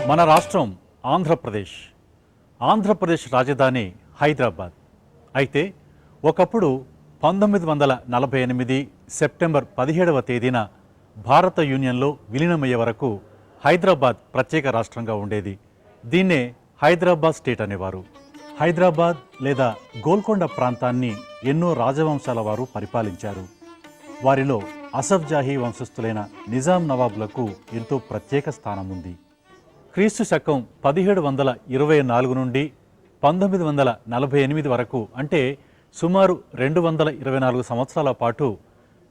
మన రాష్ట్రం ఆంధ్రప్రదేశ్. ఆంధ్రప్రదేశ్ రాజధాని హైదరాబాద్. అయితే ఒకప్పుడు 1948 సెప్టెంబర్ 17వ తేదీన భారత యూనియన్లో విలీనమయ్యే వరకు హైదరాబాద్ ప్రత్యేక రాష్ట్రంగా ఉండేది. దీన్నే హైదరాబాద్ స్టేట్ అనేవారు. హైదరాబాద్ లేదా గోల్కొండ ప్రాంతాన్ని ఎన్నో రాజవంశాల వారు పరిపాలించారు. వారిలో అసఫ్ జాహీ వంశస్థులైన నిజాం నవాబులకు ఎంతో ప్రత్యేక స్థానం ఉంది. క్రీస్తు శకం 1724 నుండి 1948 వరకు, అంటే సుమారు 224 సంవత్సరాల పాటు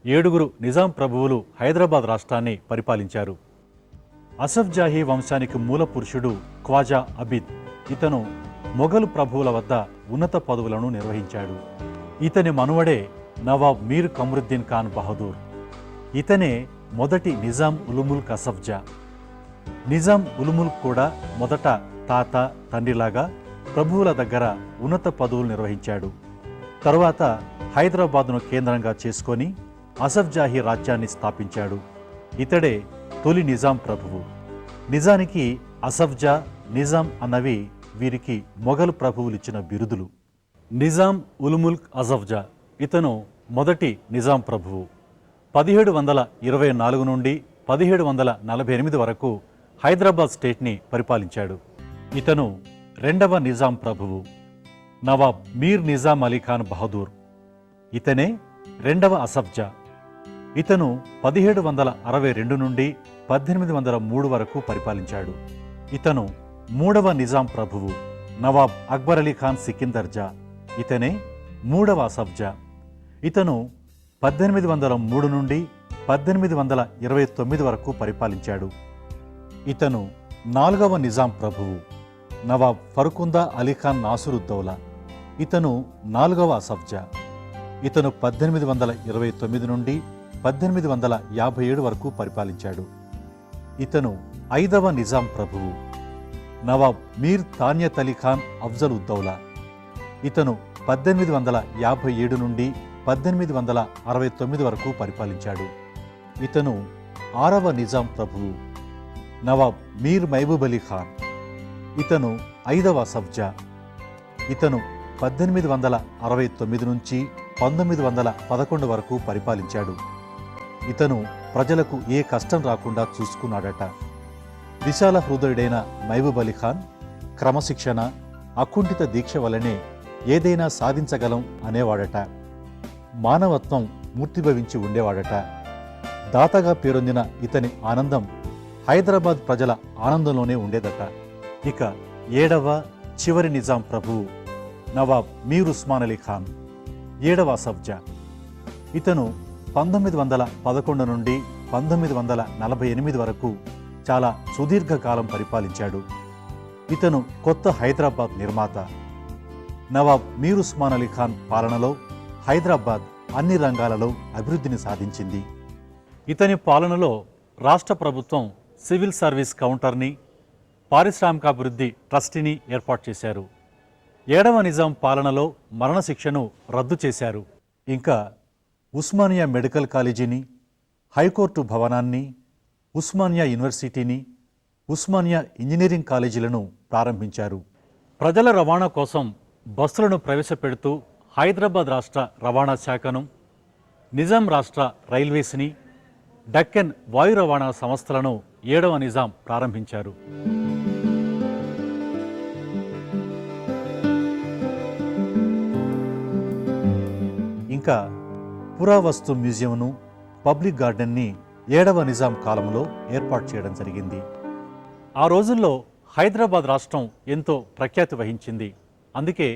7 నిజాం ప్రభువులు హైదరాబాద్ రాష్ట్రాన్ని పరిపాలించారు. అసఫ్ జాహీ వంశానికి మూల పురుషుడు ఖ్వాజా అబిద్. ఇతను మొఘలు ప్రభువుల వద్ద ఉన్నత పదవులను నిర్వహించాడు. ఇతని మనువడే నవాబ్ మీర్ కమరుద్దీన్ ఖాన్ బహదూర్. ఇతనే మొదటి నిజాం ఉల్ ముల్క్ అసఫ్ జా. నిజాం ఉల్ ముల్క్ కూడా మొదట తాత తండ్రిలాగా ప్రభువుల దగ్గర ఉన్నత పదవులు నిర్వహించాడు. తరువాత హైదరాబాద్ను కేంద్రంగా చేసుకొని అసఫ్ జాహీ రాజ్యాన్ని స్థాపించాడు. ఇతడే తొలి నిజాం ప్రభువు. నిజానికి అసఫ్ జా, నిజాం అన్నవి వీరికి మొఘలు ప్రభువులిచ్చిన బిరుదులు. నిజాం ఉల్ ముల్క్ అసఫ్ జా ఇతను మొదటి నిజాం ప్రభువు. 1724 నుండి 1748 వరకు హైదరాబాద్ స్టేట్ని పరిపాలించాడు. ఇతను రెండవ నిజాం ప్రభువు నవాబ్ మీర్ నిజాం అలీ ఖాన్ బహదూర్. ఇతనే రెండవ అసఫ్ జా. ఇతను 1762 నుండి 1803 వరకు పరిపాలించాడు. ఇతను మూడవ నిజాం ప్రభువు నవాబ్ అక్బర్ అలీ ఖాన్ సికిందర్ జా. ఇతనే మూడవ అసఫ్ జా. ఇతను 1803 నుండి 1829 వరకు పరిపాలించాడు. ఇతను నాలుగవ నిజాం ప్రభువు నవాబ్ ఫరుకుందా అలీ ఖాన్ నాసురుద్దౌలా. ఇతను నాలుగవ అసఫ్ జా. ఇతను 1829 నుండి 1857 వరకు పరిపాలించాడు. ఇతను ఐదవ నిజాం ప్రభువు నవాబ్ మీర్ తాన్యత్ అలీ ఖాన్ అఫ్జల్ ఉద్దౌలా. ఇతను 1857 నుండి 1869 వరకు పరిపాలించాడు. ఇతను ఆరవ నిజాం ప్రభువు నవాబ్ మీర్ మహబూబ్ అలీ ఖాన్. ఇతను ఐదవ అసఫ్ జా. ఇతను 1869 నుంచి 1911 వరకు పరిపాలించాడు. ఇతను ప్రజలకు ఏ కష్టం రాకుండా చూసుకున్నాడట. విశాల హృదయుడైన మహబూబ్ అలీ ఖాన్ క్రమశిక్షణ, అకుంఠిత దీక్ష వలనే ఏదైనా సాధించగలం అనేవాడట. మానవత్వం మూర్తిభవించి ఉండేవాడట. దాతగా పేరొందిన ఇతని ఆనందం హైదరాబాద్ ప్రజల ఆనందంలోనే ఉండేదట. ఇక ఏడవ చివరి నిజాం ప్రభువు నవాబ్ మీర్ ఉస్మాన్ అలీ ఖాన్, ఏడవ అసఫ్ జా. ఇతను 1911 నుండి 1948 వరకు చాలా సుదీర్ఘకాలం పరిపాలించాడు. ఇతను కొత్త హైదరాబాద్ నిర్మాత. నవాబ్ మీర్ ఉస్మాన్ అలీ ఖాన్ పాలనలో హైదరాబాద్ అన్ని రంగాలలో అభివృద్ధిని సాధించింది. ఇతని పాలనలో రాష్ట్ర ప్రభుత్వం సివిల్ సర్వీస్ కౌంటర్ని, పారిశ్రామికాభివృద్ధి ట్రస్టీని ఏర్పాటు చేశారు. ఏడవ నిజాం పాలనలో మరణశిక్షను రద్దు చేశారు. ఇంకా ఉస్మానియా మెడికల్ కాలేజీని, హైకోర్టు భవనాన్ని, ఉస్మానియా యూనివర్సిటీని, ఉస్మానియా ఇంజనీరింగ్ కాలేజీలను ప్రారంభించారు. ప్రజల రవాణా కోసం బస్సులను ప్రవేశపెడుతూ హైదరాబాద్ రాష్ట్ర రవాణా శాఖను, నిజాం రాష్ట్ర రైల్వేస్ని, డక్కన్ వాయు రవాణా సంస్థలను ఏడవ నిజాం ప్రారంభించారు. ఇంకా పురావస్తు మ్యూజియంను, పబ్లిక్ గార్డెన్ని ఏడవ నిజాం కాలంలో ఏర్పాటు చేయడం జరిగింది. ఆ రోజుల్లో హైదరాబాద్ రాష్ట్రం ఎంతో ప్రఖ్యాతి వహించింది. అందుకే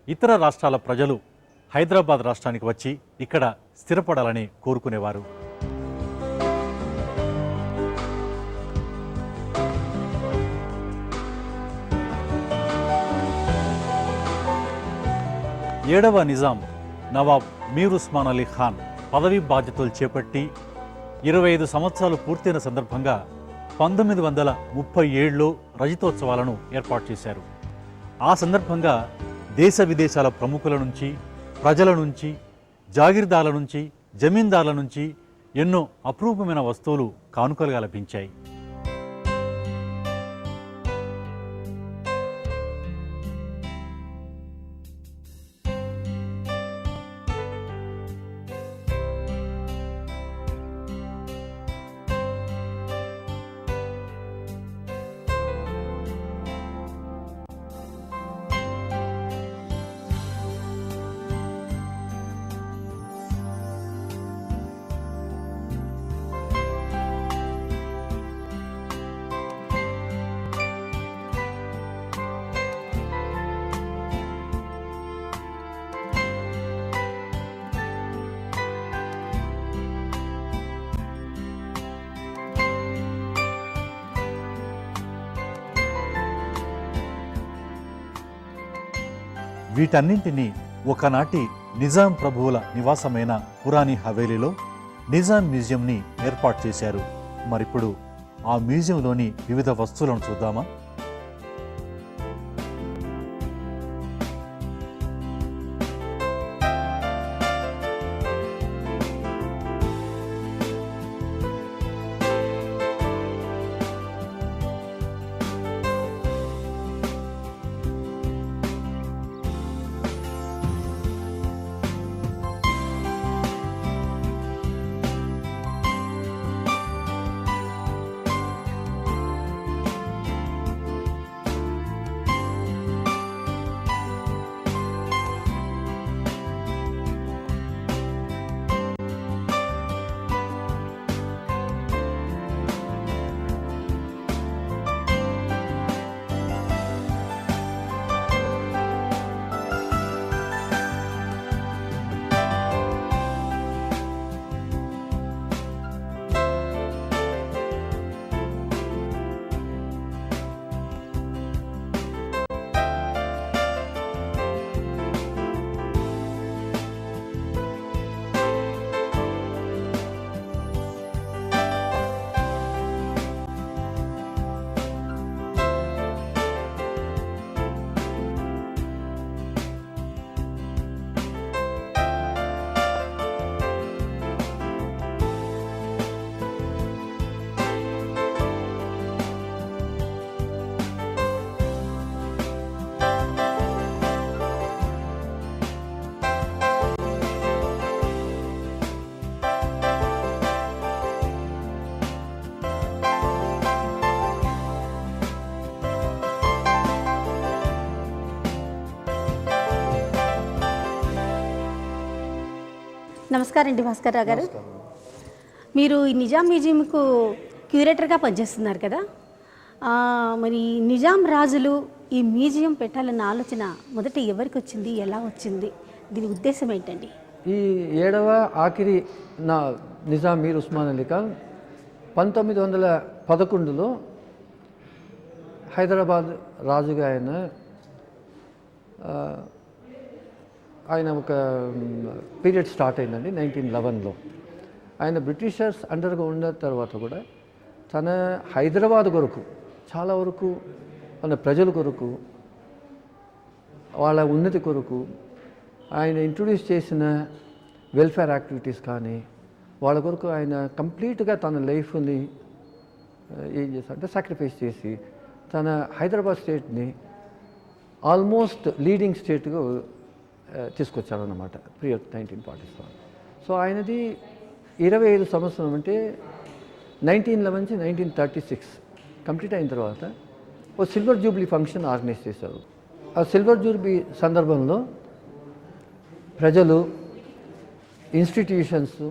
ఇతర రాష్ట్రాల ప్రజలు హైదరాబాద్ రాష్ట్రానికి వచ్చి ఇక్కడ స్థిరపడాలని కోరుకునేవారు. ఏడవ నిజాం నవాబ్ మీర్ ఉస్మాన్ అలీ ఖాన్ పదవీ బాధ్యతలు చేపట్టి 25 సంవత్సరాలు పూర్తయిన సందర్భంగా 1937లో రజతోత్సవాలను ఏర్పాటు చేశారు. ఆ సందర్భంగా దేశ విదేశాల ప్రముఖుల నుంచి, ప్రజల నుంచి, జాగీర్దార్ల నుంచి, జమీందార్ల నుంచి ఎన్నో అపురూపమైన వస్తువులు కానుకలుగా లభించాయి. వీటన్నింటినీ ఒకనాటి నిజాం ప్రభువుల నివాసమైన పురాణి హవేలీలో నిజాం మ్యూజియంని ఏర్పాటు చేశారు. మరిప్పుడు ఆ మ్యూజియంలోని వివిధ వస్తువులను చూద్దామా? నమస్కారం అండి భాస్కర్ రావు గారు. మీరు ఈ నిజాం మ్యూజియంకు క్యూరేటర్గా పనిచేస్తున్నారు కదా. మరి నిజాం రాజులు ఈ మ్యూజియం పెట్టాలన్న ఆలోచన మొదట ఎవరికి వచ్చింది, ఎలా వచ్చింది, దీని ఉద్దేశం ఏంటండి? ఈ 7వ ఆఖరి నిజాం మీర్ ఉస్మాన్ అలీ ఖాన్ 1911లో హైదరాబాద్ రాజుగా ఆయన ఒక పీరియడ్ స్టార్ట్ అయిందండి 1911లో. ఆయన బ్రిటిషర్స్ అండర్గా ఉన్న తర్వాత కూడా తన హైదరాబాద్ కొరకు చాలా వరకు మన ప్రజల కొరకు, వాళ్ళ ఉన్నతి కొరకు ఆయన ఇంట్రొడ్యూస్ చేసిన వెల్ఫేర్ యాక్టివిటీస్ కానీ వాళ్ళ కొరకు ఆయన కంప్లీట్గా తన లైఫ్ని ఏం చేశారంటే సాక్రిఫైస్ చేసి తన హైదరాబాద్ స్టేట్ని ఆల్మోస్ట్ లీడింగ్ స్టేట్గా తీసుకొచ్చారన్నమాట ప్రియర్ 1947. సో ఆయనది 25 సంవత్సరం అంటే 1911 నుంచి 1936 కంప్లీట్ అయిన తర్వాత ఓ సిల్వర్ జూబ్లీ ఫంక్షన్ ఆర్గనైజ్ చేశారు. ఆ సిల్వర్ జూబ్లీ సందర్భంలో ప్రజలు, ఇన్స్టిట్యూషన్స్,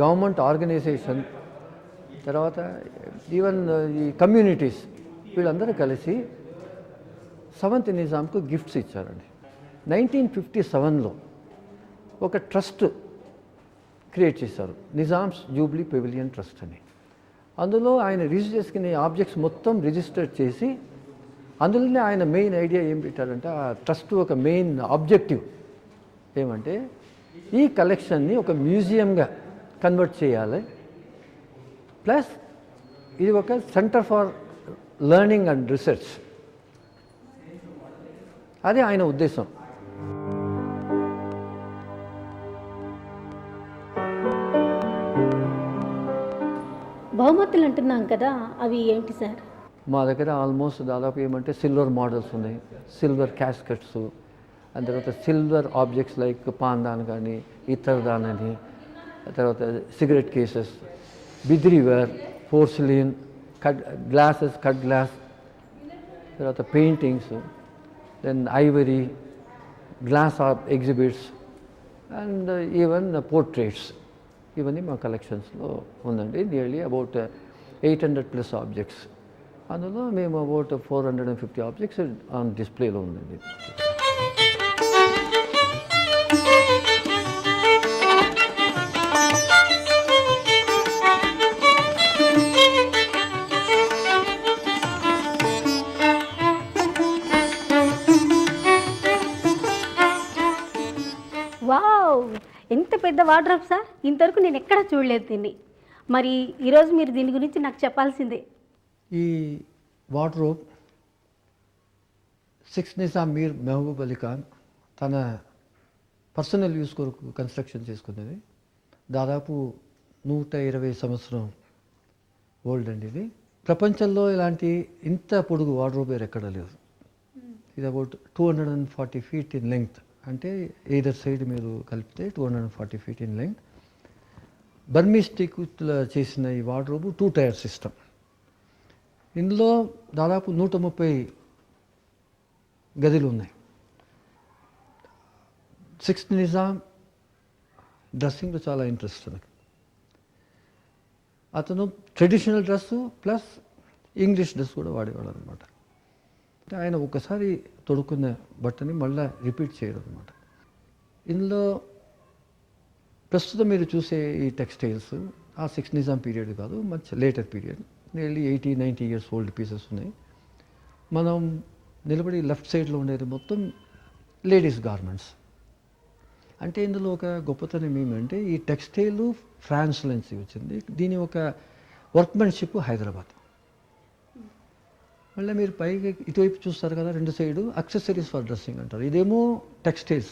గవర్నమెంట్ ఆర్గనైజేషన్, తర్వాత ఈవెన్ ఈ కమ్యూనిటీస్ వీళ్ళందరూ కలిసి సవంత్ నిజాంకు గిఫ్ట్స్ ఇచ్చారండి. 1957లో ఒక ట్రస్ట్ క్రియేట్ చేశారు, నిజామ్స్ జూబ్లీ పెవిలియన్ ట్రస్ట్ అని. అందులో ఆయన రిజిస్టర్ చేసుకునే ఆబ్జెక్ట్స్ మొత్తం రిజిస్టర్ చేసి అందులోనే ఆయన మెయిన్ ఐడియా ఏం పెట్టారంటే ఆ ట్రస్ట్ ఒక మెయిన్ ఆబ్జెక్టివ్ ఏమంటే ఈ కలెక్షన్ని ఒక మ్యూజియంగా కన్వర్ట్ చేయాలి, ప్లస్ ఇది ఒక centre for learning and research. అది ఆయన ఉద్దేశం. బహుమతులు అంటున్నాం కదా, అవి ఏంటి సార్? మా దగ్గర ఆల్మోస్ట్ దాదాపు ఏమంటే సిల్వర్ మోడల్స్ ఉన్నాయి, సిల్వర్ క్యాస్కెట్స్, ఆ తర్వాత సిల్వర్ ఆబ్జెక్ట్స్ లైక్ పాందాన్ కానీ ఇతర్దాన్ అని, తర్వాత cigarette cases, bidriware, porcelain, glasses, cut glass, తర్వాత paintings, then ivory, glass exhibits and even portraits. ఇవన్నీ మా కలెక్షన్స్లో ఉందండి. Nearly about 800+ objects. అందులో మేము అబౌట్ 450 ఆబ్జెక్ట్స్ ఆన్ డిస్ప్లేలో ఉందండి. పెద్ద వార్డ్రోబ్ సార్, ఇంతవరకు నేను ఎక్కడ చూడలేదు దీన్ని. మరి ఈరోజు మీరు దీని గురించి నాకు చెప్పాల్సిందే. ఈ వార్డ్రోబ్ 6th నిజాం మీర్ మహబూబ్ అలీ ఖాన్ తన పర్సనల్ యూస్ కొరకు కన్స్ట్రక్షన్ చేసుకున్నది. దాదాపు 120 సంవత్సరం ఓల్డ్ అండి ఇది. ప్రపంచంలో ఇలాంటి ఇంత పొడుగు వార్డ్రోబ్ ఎక్కడ లేదు. ఇది అబౌట్ 240 feet ఇన్ లెంగ్త్, అంటే ఎయిదర్ సైడ్ మీరు కలిపితే 240 feet ఇన్ లెంగ్త్. బర్మీస్ టీకులో చేసిన ఈ వార్డ్రోబ్ 2 tier సిస్టమ్. ఇందులో దాదాపు 130 గదులు ఉన్నాయి. 6th నిజాం డ్రెస్సింగ్లో చాలా ఇంట్రెస్ట్ నాకు. అతను traditional dress plus English dress కూడా వాడేవాడు అనమాట. ఆయన ఒకసారి తొడుక్కున్న బట్టని మళ్ళీ రిపీట్ చేయడం అనమాట. ఇందులో ప్రస్తుతం మీరు చూసే ఈ టెక్స్టైల్స్ ఆ 6th నిజాం పీరియడ్ కాదు, much later period. Nearly 80-90 years old pieces ఉన్నాయి. మనం నిలబడి లెఫ్ట్ సైడ్లో ఉండేది మొత్తం లేడీస్ గార్మెంట్స్. అంటే ఇందులో ఒక గొప్పతనం ఏమంటే ఈ టెక్స్టైల్ ఫ్రాన్స్ నుంచి వచ్చింది. దీని ఒక వర్క్మెన్షిప్ హైదరాబాద్. మళ్ళీ మీరు పైకి ఇటువైపు చూస్తారు కదా, 2 సైడు అక్సెసరీస్ ఫర్ డ్రెస్సింగ్ అంటారు. ఇదేమో టెక్స్టైల్స్.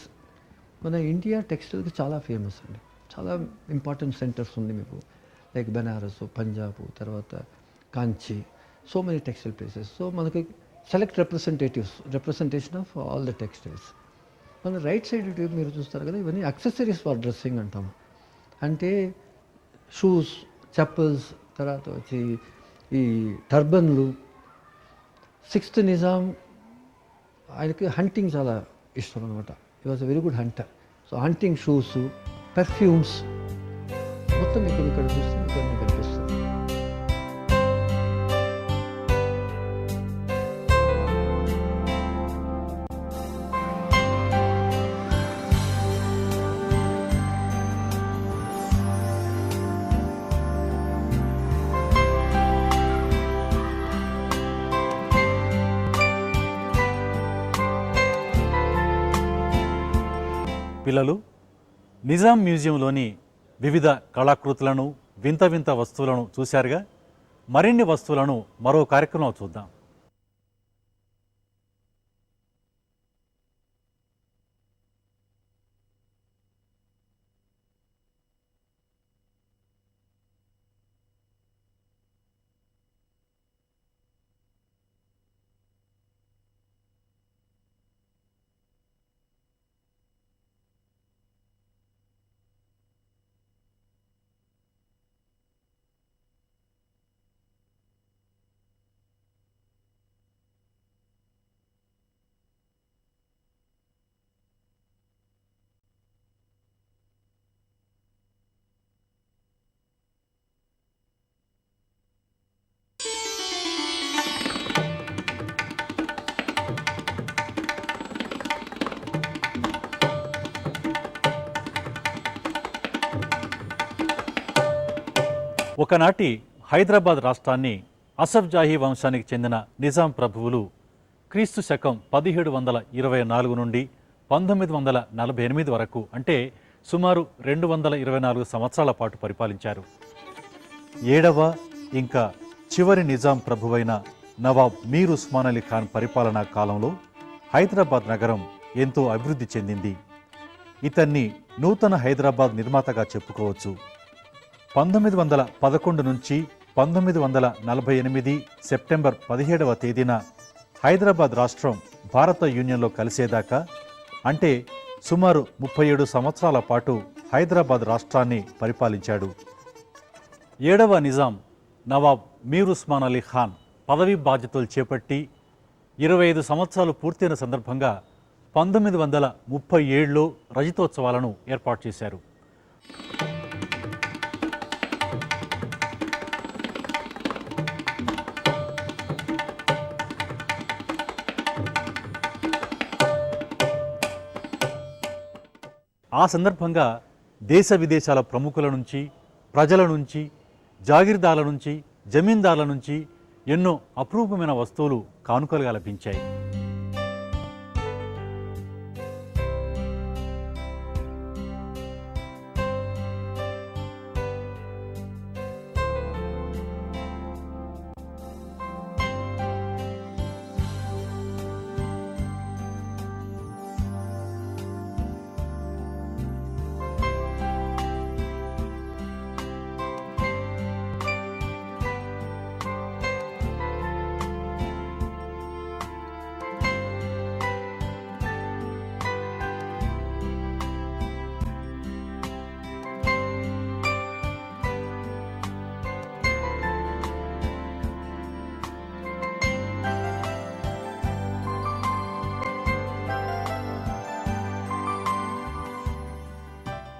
మన ఇండియా టెక్స్టైల్కి చాలా ఫేమస్ అండి. చాలా ఇంపార్టెంట్ సెంటర్స్ ఉంది మీకు, లైక్ బెనారస్, పంజాబ్, తర్వాత Kanchi, so many textile places. So మనకి select representation of all the textiles. మన రైట్ సైడ్ ఇటు మీరు చూస్తారు కదా, ఇవన్నీ అక్సెసరీస్ ఫర్ డ్రెస్సింగ్ అంటాము. అంటే షూస్, చెప్పల్స్, తర్వాత వచ్చి ఈ టర్బన్లు. 6th నిజాం ఆయనకి హంటింగ్ చాలా ఇష్టం అనమాట. ఈ was a very good Hunter. So hunting shoes, perfumes మొత్తం ఇక్కడ చూస్తే మీకు అన్నీ కనిపిస్తుంది. పిల్లలు, నిజాం మ్యూజియంలోని వివిధ కళాకృతులను, వింత వింత వస్తువులను చూశారుగా. మరిన్ని వస్తువులను మరో కార్యక్రమంలో చూద్దాం. ఒకనాటి హైదరాబాద్ రాష్ట్రాన్ని అసఫ్ జాహీ వంశానికి చెందిన నిజాం ప్రభువులు క్రీస్తు శకం 1724 నుండి 1948 వరకు, అంటే సుమారు 224 సంవత్సరాల పాటు పరిపాలించారు. 7వ ఇంకా చివరి నిజాం ప్రభువైన నవాబ్ మీర్ ఉస్మాన్ అలీ ఖాన్ పరిపాలనా కాలంలో హైదరాబాద్ నగరం ఎంతో అభివృద్ధి చెందింది. ఇతన్ని నూతన హైదరాబాద్ నిర్మాతగా చెప్పుకోవచ్చు. 1911 నుంచి 1948 సెప్టెంబర్ 17వ తేదీన హైదరాబాద్ రాష్ట్రం భారత యూనియన్లో కలిసేదాకా, అంటే సుమారు 37 సంవత్సరాల పాటు హైదరాబాద్ రాష్ట్రాన్ని పరిపాలించాడు. 7వ నిజాం నవాబ్ మీర్ ఉస్మాన్ అలీ ఖాన్ పదవీ బాధ్యతలు చేపట్టి 25 సంవత్సరాలు పూర్తయిన సందర్భంగా 1937లో రజతోత్సవాలను ఏర్పాటు చేశారు. ఆ సందర్భంగా దేశ విదేశాల ప్రముఖుల నుంచి, ప్రజల నుంచి, జాగీర్దార్ల నుంచి, జమీందార్ల నుంచి ఎన్నో అపురూపమైన వస్తువులు కానుకలుగా లభించాయి.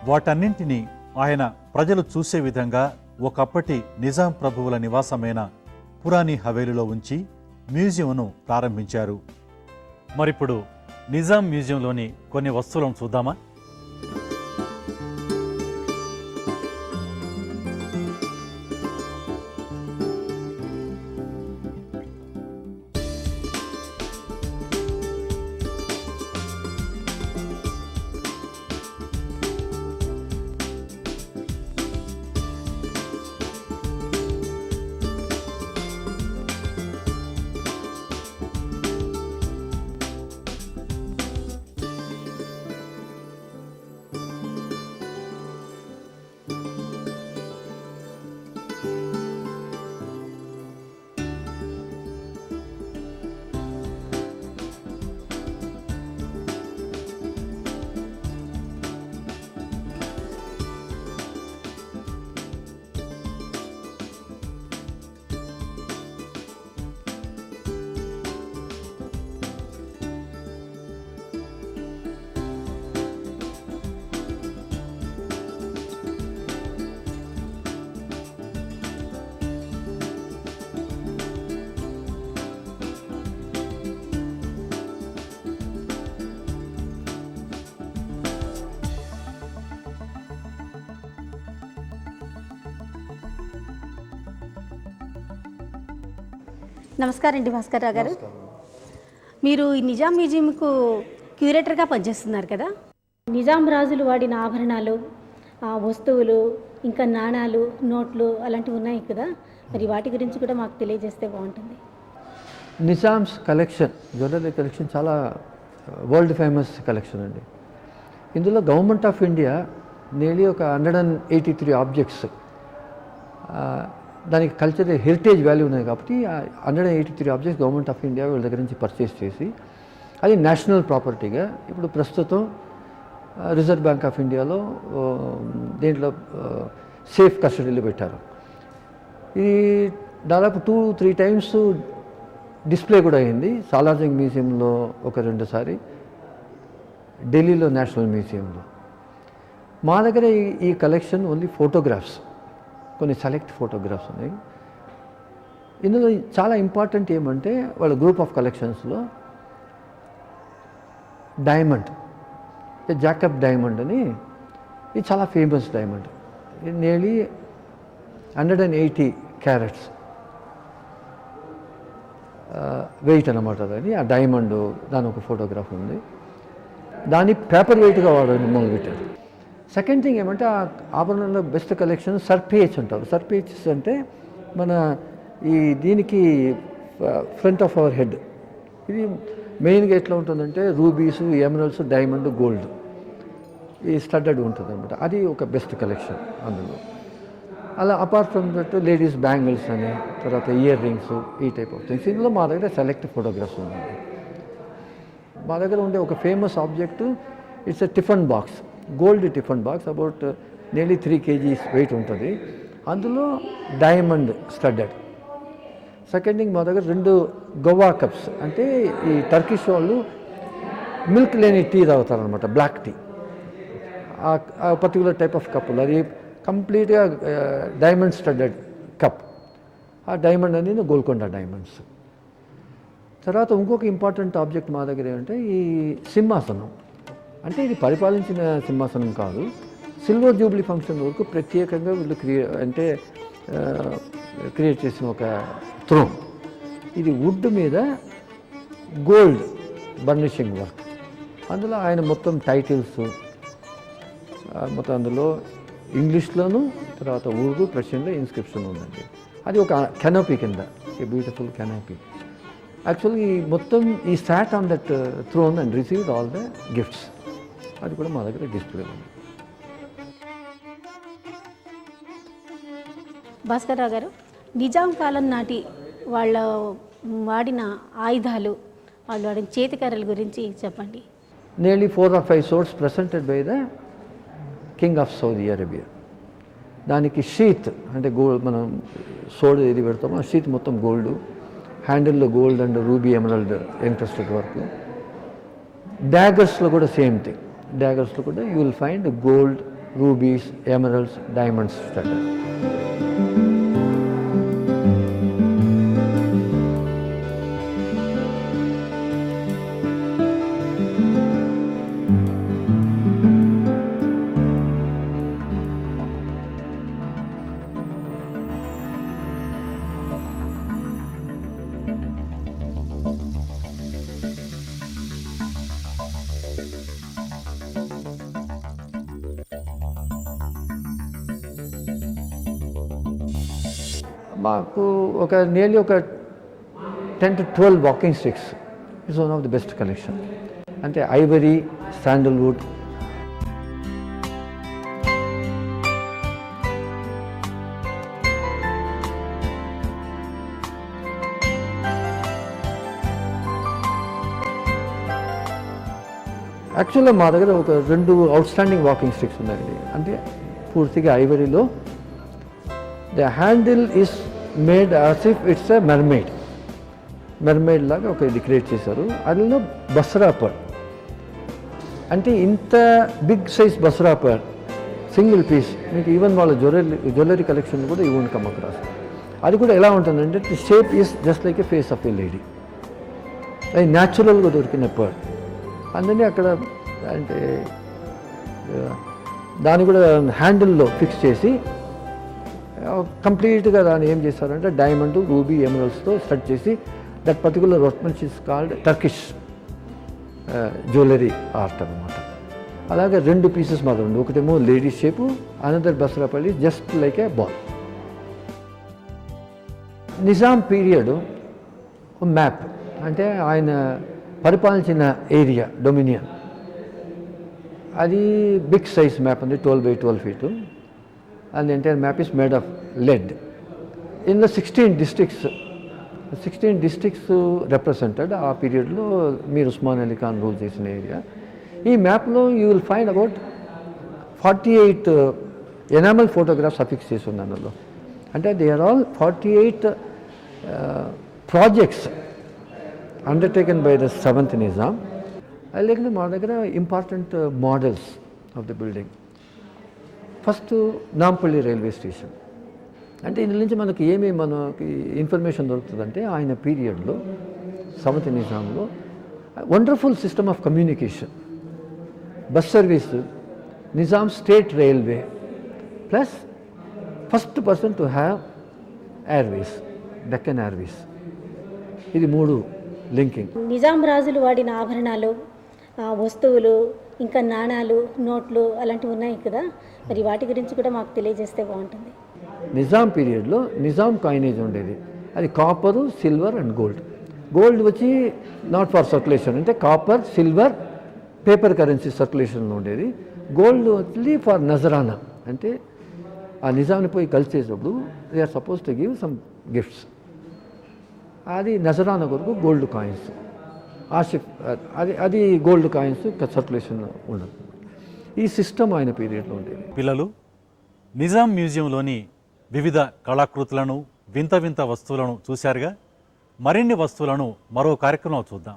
వాటన్నింటినీ ఆయన ప్రజలు చూసే విధంగా ఒకప్పటి నిజాం ప్రభువుల నివాసమైన పురాణి హవేలీలో ఉంచి మ్యూజియంను ప్రారంభించారు. మరిప్పుడు నిజాం మ్యూజియంలోని కొన్ని వస్తువులను చూద్దామా? నమస్కారం అండి భాస్కర్రావు గారు. మీరు ఈ నిజాం మ్యూజియంకు క్యూరేటర్గా పనిచేస్తున్నారు కదా. నిజాం రాజులు వాడిన ఆభరణాలు, వస్తువులు, ఇంకా నాణాలు, నోట్లు అలాంటివి ఉన్నాయి కదా, మరి వాటి గురించి కూడా మాకు తెలియజేస్తే బాగుంటుంది. నిజామ్స్ కలెక్షన్, జ్యువెలరీ కలెక్షన్ చాలా వరల్డ్ ఫేమస్ కలెక్షన్ అండి. ఇందులో గవర్నమెంట్ ఆఫ్ ఇండియా నియర్లీ ఒక 183 ఆబ్జెక్ట్స్, దానికి కల్చరల్ హెరిటేజ్ వాల్యూ ఉన్నాయి కాబట్టి 183 ఆబ్జెక్ట్స్ గవర్నమెంట్ ఆఫ్ ఇండియా వీళ్ళ దగ్గర నుంచి పర్చేస్ చేసి అది నేషనల్ ప్రాపర్టీగా ఇప్పుడు ప్రస్తుతం రిజర్వ్ బ్యాంక్ ఆఫ్ ఇండియాలో దీంట్లో సేఫ్ కస్టడీలో పెట్టారు. ఇది దాదాపు 2-3 టైమ్స్ డిస్ప్లే కూడా అయింది. సాలార్జంగ్ మ్యూజియంలో ఒక 2 సారి, ఢిల్లీలో నేషనల్ మ్యూజియంలో. మా దగ్గర ఈ కలెక్షన్ ఓన్లీ ఫోటోగ్రాఫ్స్, కొన్ని సెలెక్ట్ ఫోటోగ్రాఫ్స్ ఉన్నాయి. ఇందులో చాలా ఇంపార్టెంట్ ఏమంటే వాళ్ళ గ్రూప్ ఆఫ్ కలెక్షన్స్లో డైమండ్, జాకబ్ డైమండ్ అని, ఇది చాలా ఫేమస్ డైమండ్. ఇది నియర్లీ 180 క్యారెట్స్ వెయిట్ అనమాట. అది ఆ డైమండ్, దాని ఒక ఫోటోగ్రాఫ్ ఉంది. దాన్ని పేపర్ వెయిట్గా వాడని మొదలుపెట్టారు. సెకండ్ థింగ్ ఏమంటే ఆ ఆభరణంలో బెస్ట్ కలెక్షన్ సర్పేజ్ అంటారు. సర్పేజెస్ అంటే మన ఈ దీనికి ఫ్రంట్ ఆఫ్ అవర్ హెడ్, ఇది మెయిన్గా ఎట్లా ఉంటుందంటే రూబీస్, ఎమరల్డ్స్, డైమండ్, గోల్డ్ ఈ స్టడ్డెడ్ ఉంటుంది అనమాట. అది ఒక బెస్ట్ కలెక్షన్ అందులో. అలా apart from that ladies bangles అని, తర్వాత ఇయర్ రింగ్స్, ఈ టైప్ ఆఫ్ థింగ్స్. ఇందులో మా దగ్గర సెలెక్ట్ ఫోటోగ్రాఫ్స్ ఉన్నాయి. మా దగ్గర ఉండే ఒక famous object, it's a tiffin box, gold tiffin box, about nearly 3 kgs weight ఉంటుంది. అందులో డైమండ్ స్టడ్డెడ్. సెకండ్ థింగ్, మా దగ్గర 2 గోవా కప్స్, అంటే ఈ టర్కిష్ వాళ్ళు మిల్క్ లేని టీ తాగుతారనమాట, బ్లాక్ టీ. ఆ పర్టికులర్ టైప్ ఆఫ్ కప్పులు, అది కంప్లీట్గా డైమండ్ స్టడ్డెడ్ కప్. ఆ డైమండ్ అనేది గోల్కొండ డైమండ్స్. తర్వాత ఇంకొక ఇంపార్టెంట్ ఆబ్జెక్ట్ మా దగ్గర ఏంటంటే ఈ సింహాసనం. అంటే ఇది పరిపాలించిన సింహాసనం కాదు, సిల్వర్ జూబ్లీ ఫంక్షన్ వరకు ప్రత్యేకంగా వీళ్ళు క్రియేట్ చేసిన ఒక థ్రోన్. ఇది వుడ్ మీద గోల్డ్ బర్నిషింగ్ వర్క్. అందులో ఆయన మొత్తం టైటిల్స్ మొత్తం అందులో ఇంగ్లీష్లోను, తర్వాత ఉర్దూ, పర్షియన్లో ఇన్స్క్రిప్షన్ ఉందండి. అది ఒక కెనోపీ కింద, ఏ బ్యూటిఫుల్ కెనోపీ. యాక్చువల్లీ మొత్తం ఈ sat on that throne and received all the gifts. అది కూడా మా దగ్గర డిస్ప్లే ఉంది. భాస్కర్రావు గారు, నిజాం కాలం నాటి వాళ్ళ వాడిన ఆయుధాలు, వాళ్ళు వాడిన చేతికర్రల గురించి చెప్పండి. Nearly 4 or 5 swords presented by the king of Saudi Arabia. దానికి షీత్ అంటే గోల్డ్, మనం సోడ్ ఏది పెడతామో ఆ షీత్ మొత్తం గోల్డ్, హ్యాండిల్లో gold and ruby emerald interested work. డాగర్స్లో కూడా సేమ్ థింగ్. డాగర్స్లో కూడా you will find gold rubies, emeralds, diamonds stud. మాకు నియర్లీ ఒక 10 to 12 walking sticks is one of the best collection. అంటే ఐవరీ, శాండల్వుడ్, యాక్చువల్గా మా దగ్గర ఒక 2 అవుట్స్టాండింగ్ వాకింగ్ స్టిక్స్ ఉన్నాయండి. అంటే పూర్తిగా ఐవరీలో the handle is made as if it's a mermaid లాగా ఇది క్రియేట్ చేశారు. అందులో బస్రా పర్, అంటే ఇంత big size Basra pearl single piece మీకు ఈవెన్ వాళ్ళ జ్యువెలరీ కలెక్షన్ కూడా యూ వోంట్ కమ్ అక్రాస్. అది కూడా ఎలా ఉంటుందంటే the shape is just like a face of a lady. అది న్యాచురల్గా దొరికిన పర్. అందుకని అక్కడ అంటే దాన్ని కూడా హ్యాండిల్లో ఫిక్స్ చేసి కంప్లీట్గా దాన్ని ఏం చేస్తారంటే డైమండ్, రూబీ, ఎమరల్డ్స్తో స్టార్ట్ చేసి that particular workmanship is called Turkish jewellery art అనమాట. అలాగే 2 పీసెస్ మాత్రం ఉంది. ఒకటేమో లేడీ షేపు, అనదర్ బస్రాపల్లి just like a ball. Nizam period map, అంటే ఆయన పరిపాలించిన ఏరియా డొమినియన్, అది బిగ్ సైజ్ మ్యాప్ ఉంది, 12 by 12 feet. And the entire map is made of lead. In the 16 districts represented ఆ పీరియడ్లో మీర్ ఉస్మాన్ అలీ ఖాన్ రూల్ చేసిన ఏరియా. ఈ మ్యాప్లో you will find about 48 enamel photographs affix చేసి ఉంది అందులో. అంటే they are all 48 projects undertaken by the 7th Nizam. అలాగే మా దగ్గర important models of the building. First Nampally railway station. అంటే ఇందులో నుంచి మనకి ఇన్ఫర్మేషన్ దొరుకుతుందంటే ఆయన పీరియడ్లో 7th నిజాంలో wonderful system of communication, bus service, Nizam state railway, plus first person to have Airways, Deccan Airways. ఇది 3 లింకింగ్. నిజాం రాజులు వాడిన ఆభరణాలు, వస్తువులు, ఇంకా నాణాలు, నోట్లు అలాంటివి ఉన్నాయి కదా, మరి వాటి గురించి కూడా మాకు తెలియజేస్తే బాగుంటుంది. నిజాం పీరియడ్లో నిజాం కాయినేజ్ ఉండేది. అది copper, silver and gold. Gold వచ్చి నాట్ ఫర్ సర్క్యులేషన్, అంటే కాపర్, సిల్వర్, పేపర్ కరెన్సీ సర్క్యులేషన్లో ఉండేది. గోల్డ్ వచ్చి ఫర్ నజరానా, అంటే ఆ నిజాంని పోయి కలిసేటప్పుడు they are suppose to give some gifts. అది నజరానా కొరకు గోల్డ్ కాయిన్స్, అది గోల్డ్ కాయిన్స్ సర్క్యులేషన్ ఉండదు. ఈ సిస్టమ్ ఆయన పీరియడ్లో ఉండేది. పిల్లలు, నిజాం మ్యూజియంలోని వివిధ కళాకృతులను, వింత వింత వస్తువులను చూశారుగా. మరిన్ని వస్తువులను మరో కార్యక్రమంలో చూద్దాం.